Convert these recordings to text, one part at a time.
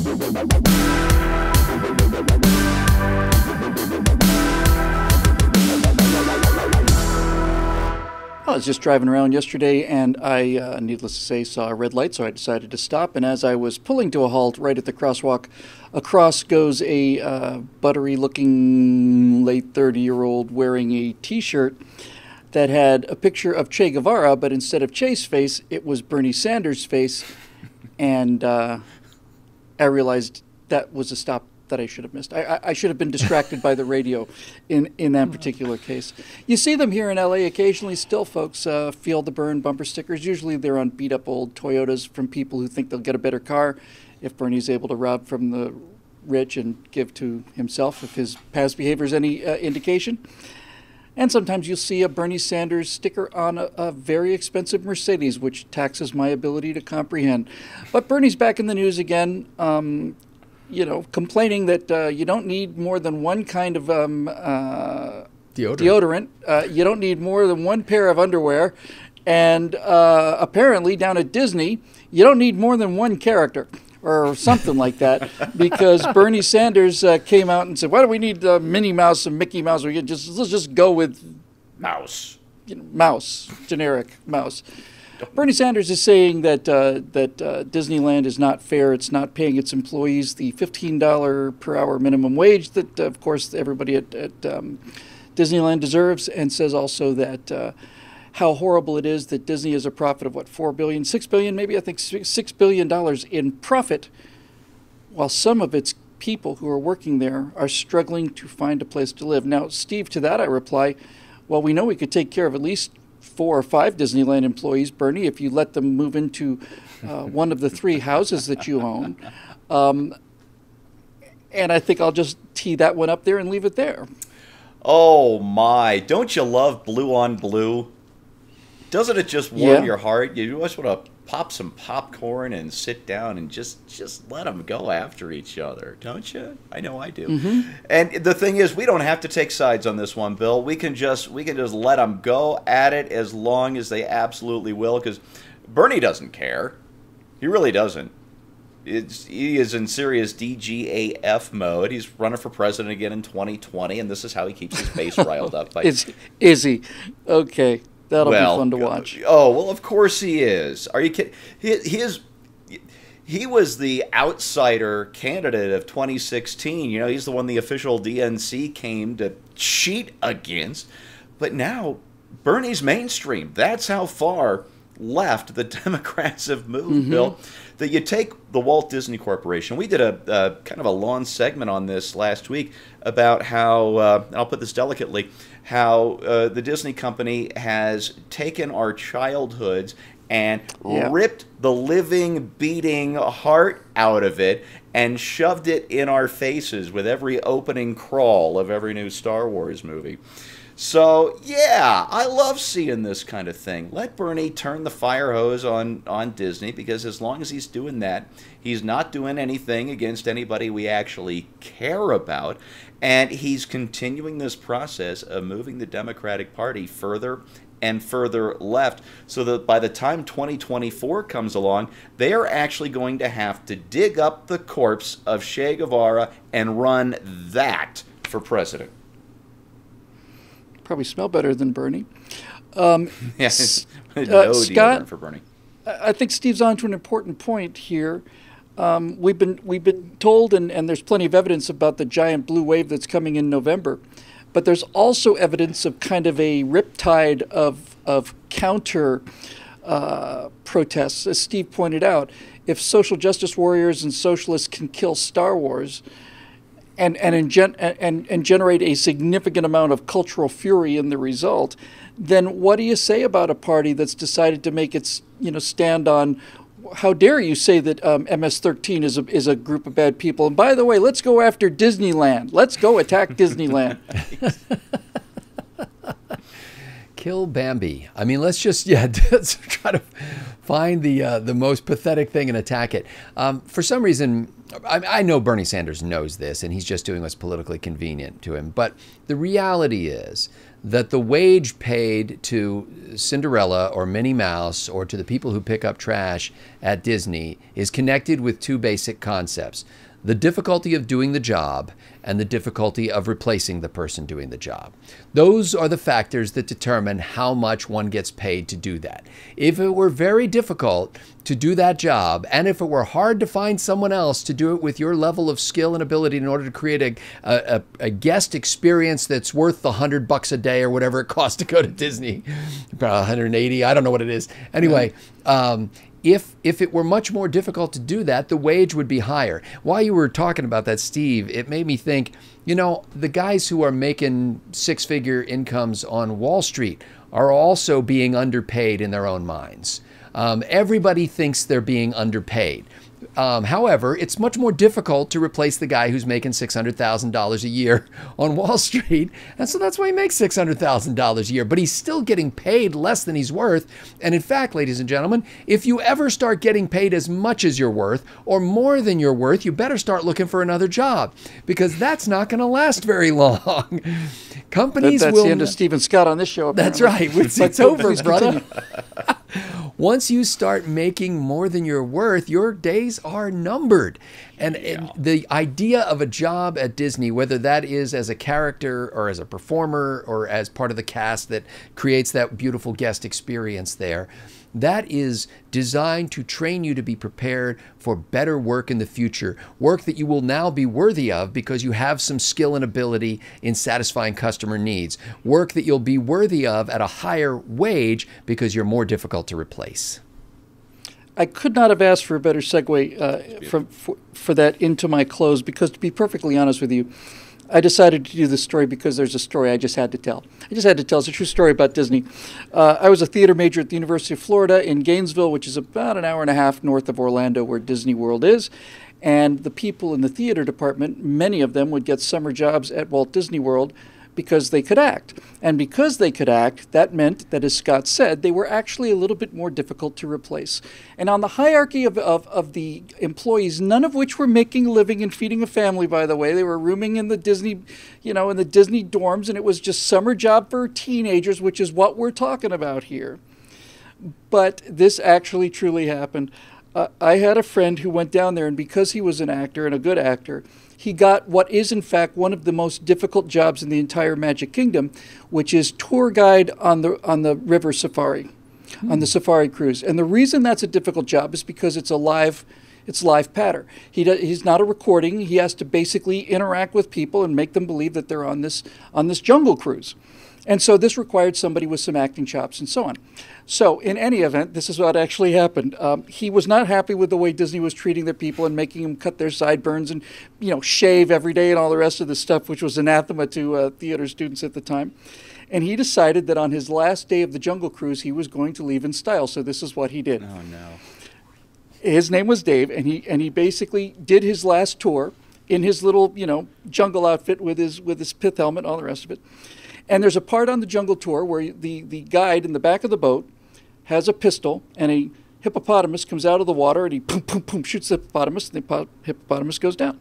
I was just driving around yesterday, and I, needless to say, saw a red light, so I decided to stop. And as I was pulling to a halt right at the crosswalk, across goes a buttery-looking late 30-year-old wearing a T-shirt that had a picture of Che Guevara, but instead of Che's face, it was Bernie Sanders' face. And I realized that was a stop that I should have missed. I should have been distracted by the radio in that particular case. You see them here in LA occasionally still, folks. Feel the burn bumper stickers. Usually they're on beat-up old Toyotas from people who think they'll get a better car if Bernie's able to rob from the rich and give to himself, if his past behavior is any indication. And sometimes you'll see a Bernie Sanders sticker on a very expensive Mercedes, which taxes my ability to comprehend. But Bernie's back in the news again. Complaining that you don't need more than one kind of deodorant. You don't need more than one pair of underwear. And apparently down at Disney, you don't need more than one character or something like that, because Bernie Sanders came out and said, why do we need Minnie Mouse and Mickey Mouse? Let's just go with mouse. Mouse, generic mouse. Bernie Sanders is saying that Disneyland is not fair. It's not paying its employees the $15 per hour minimum wage that, of course, everybody at Disneyland deserves, and says also that how horrible it is that Disney has a profit of, $4 billion, $6 billion, maybe, I think $6 billion in profit, while some of its people who are working there are struggling to find a place to live. Now, Steve, to that I reply, well, we know we could take care of at least 4 or 5 Disneyland employees, Bernie, if you let them move into one of the 3 houses that you own. And I think I'll just tee that one up there and leave it there. Oh, my. Don't you love blue on blue? Doesn't it just warm your heart? You just want to pop some popcorn and sit down and just let them go after each other, don't you? I know I do. Mm-hmm. And the thing is, we don't have to take sides on this one, Bill. We can just let them go at it as long as they absolutely will, because Bernie doesn't care. He really doesn't. He is in serious DGAF mode. He's running for president again in 2020, and this is how he keeps his base riled up. Is he? Okay. That'll be fun to watch. Oh, well, of course he is. Are you kidding? He was the outsider candidate of 2016. You know, he's the one the official DNC came to cheat against. But now, Bernie's mainstream. That's how far left the Democrats have moved, Bill. That you take the Walt Disney Corporation. We did a kind of a long segment on this last week about how, I'll put this delicately, how the Disney company has taken our childhoods and ripped the living, beating heart out of it and shoved it in our faces with every opening crawl of every new Star Wars movie. So, yeah, I love seeing this kind of thing. Let Bernie turn the fire hose on Disney, because as long as he's doing that, he's not doing anything against anybody we actually care about. And he's continuing this process of moving the Democratic Party further and further left, so that by the time 2024 comes along, they are actually going to have to dig up the corpse of Che Guevara and run that for president. Probably smell better than Bernie. Yes, no Scott, for Bernie. I think Steve's on to an important point here. We've been told, and there's plenty of evidence about the giant blue wave that's coming in November, but there's also evidence of kind of a riptide of counter protests, as Steve pointed out. If social justice warriors and socialists can kill Star Wars and generate a significant amount of cultural fury in the result, then what do you say about a party that's decided to make its stand on, how dare you say that MS-13 is a group of bad people? And by the way, let's go after Disneyland. Let's go attack Disneyland. Kill Bambi. I mean, let's just, let's try to find the most pathetic thing and attack it. For some reason, I know Bernie Sanders knows this, and he's just doing what's politically convenient to him. But the reality is that the wage paid to Cinderella or Minnie Mouse or to the people who pick up trash at Disney is connected with two basic concepts: the difficulty of doing the job and the difficulty of replacing the person doing the job. Those are the factors that determine how much one gets paid to do that. If it were very difficult to do that job, and if it were hard to find someone else to do it with your level of skill and ability in order to create a guest experience that's worth the $100 a day or whatever it costs to go to Disney, about 180, I don't know what it is. Anyway, if it were much more difficult to do that, the wage would be higher. While you were talking about that, Steve, it made me think, you know, the guys who are making six-figure incomes on Wall Street are also being underpaid in their own minds. Everybody thinks they're being underpaid. However, it's much more difficult to replace the guy who's making $600,000 a year on Wall Street. And so that's why he makes $600,000 a year. But he's still getting paid less than he's worth. And in fact, ladies and gentlemen, if you ever start getting paid as much as you're worth or more than you're worth, you better start looking for another job, because that's not going to last very long. Companies that's will... the end of Stephen Scott on this show, apparently. That's right. It's over, brother. Once you start making more than you're worth, your days are numbered. And the idea of a job at Disney, whether that is as a character or as a performer or as part of the cast that creates that beautiful guest experience there, that is designed to train you to be prepared for better work in the future, work that you will now be worthy of because you have some skill and ability in satisfying customer needs, work that you'll be worthy of at a higher wage because you're more difficult to replace. I could not have asked for a better segue for that into my close, because to be perfectly honest with you, I decided to do this story because there's a story I just had to tell. It's a true story about Disney. I was a theater major at the University of Florida in Gainesville, which is about an hour and a half north of Orlando, where Disney World is. And the people in the theater department, many of them would get summer jobs at Walt Disney World because they could act. And because they could act, that meant that, as Scott said, they were actually a little bit more difficult to replace. And on the hierarchy of the employees, none of which were making a living and feeding a family, by the way. They were rooming in the Disney, in the Disney dorms, and it was just summer job for teenagers, which is what we're talking about here. But this actually truly happened. I had a friend who went down there, and because he was an actor and a good actor, he got what is, in fact, one of the most difficult jobs in the entire Magic Kingdom, which is tour guide on the river safari, on the safari cruise. And the reason that's a difficult job is because it's live patter. He's not a recording. He has to basically interact with people and make them believe that they're on this jungle cruise. And so this required somebody with some acting chops and so on. So in any event, this is what actually happened. He was not happy with the way Disney was treating their people and making them cut their sideburns and, shave every day and all the rest of this stuff, which was anathema to theater students at the time. And he decided that on his last day of the Jungle Cruise, he was going to leave in style. So this is what he did. Oh, no. His name was Dave, and he basically did his last tour in his little, jungle outfit with his pith helmet and all the rest of it. And there's a part on the jungle tour where the guide in the back of the boat has a pistol, and a hippopotamus comes out of the water, and he boom, boom, boom, shoots the hippopotamus, and the hippopotamus goes down.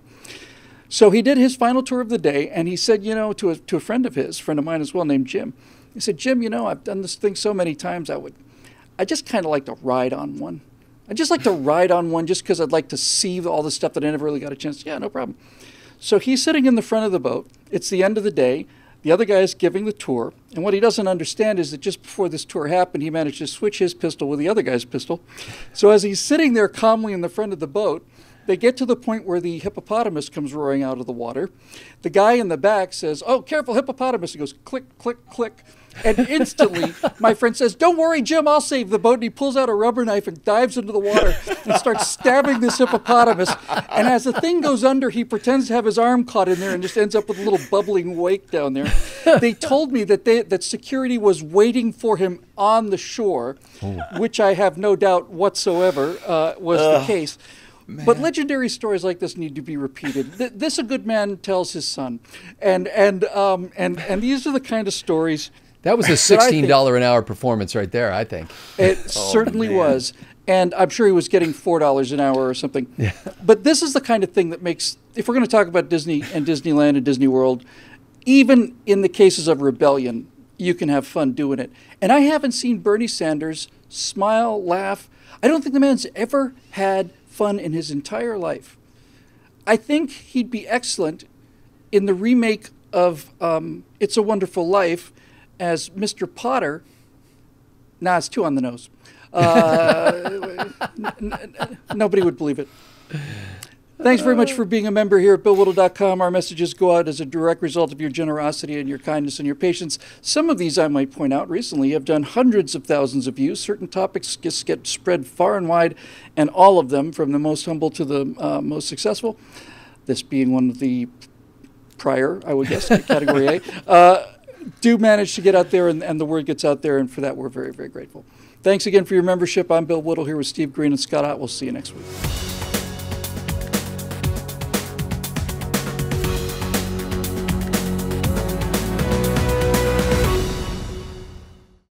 So he did his final tour of the day, and he said, to a friend of his, friend of mine as well, named Jim, he said, Jim, I've done this thing so many times, I just kind of like to ride on one. I'd just like to ride on one just because I'd like to see all the stuff that I never really got a chance to. Yeah, no problem. So he's sitting in the front of the boat. It's the end of the day. The other guy is giving the tour, and what he doesn't understand is that just before this tour happened, he managed to switch his pistol with the other guy's pistol. So as he's sitting there calmly in the front of the boat, they get to the point where the hippopotamus comes roaring out of the water. The guy in the back says, "Oh, careful, hippopotamus." He goes, click, click, click. And instantly, my friend says, "Don't worry, Jim, I'll save the boat." And he pulls out a rubber knife and dives into the water and starts stabbing this hippopotamus. And as the thing goes under, he pretends to have his arm caught in there and just ends up with a little bubbling wake down there. They told me that security was waiting for him on the shore, which I have no doubt whatsoever was the case. Man. But legendary stories like this need to be repeated. This a good man tells his son, and these are the kind of stories That was a $16 an hour performance right there, I think. It certainly man. was. And I'm sure he was getting $4 an hour or something. Yeah. But this is the kind of thing that makes, if we're going to talk about Disney and Disneyland and Disney World, even in the cases of rebellion, you can have fun doing it. And I haven't seen Bernie Sanders smile, laugh. I don't think the man's ever had fun in his entire life. I think he'd be excellent in the remake of It's a Wonderful Life as Mr. Potter. Nah, it's too on the nose. Nobody would believe it. Thanks very much for being a member here at BillWhittle.com. Our messages go out as a direct result of your generosity and your kindness and your patience. Some of these, I might point out, recently have done hundreds of thousands of views. Certain topics just get spread far and wide, and all of them, from the most humble to the most successful, this being one of the prior, I would guess, category A, do manage to get out there, and the word gets out there, and for that we're very, very grateful. Thanks again for your membership. I'm Bill Whittle here with Steve Green and Scott Ott. We'll see you next week.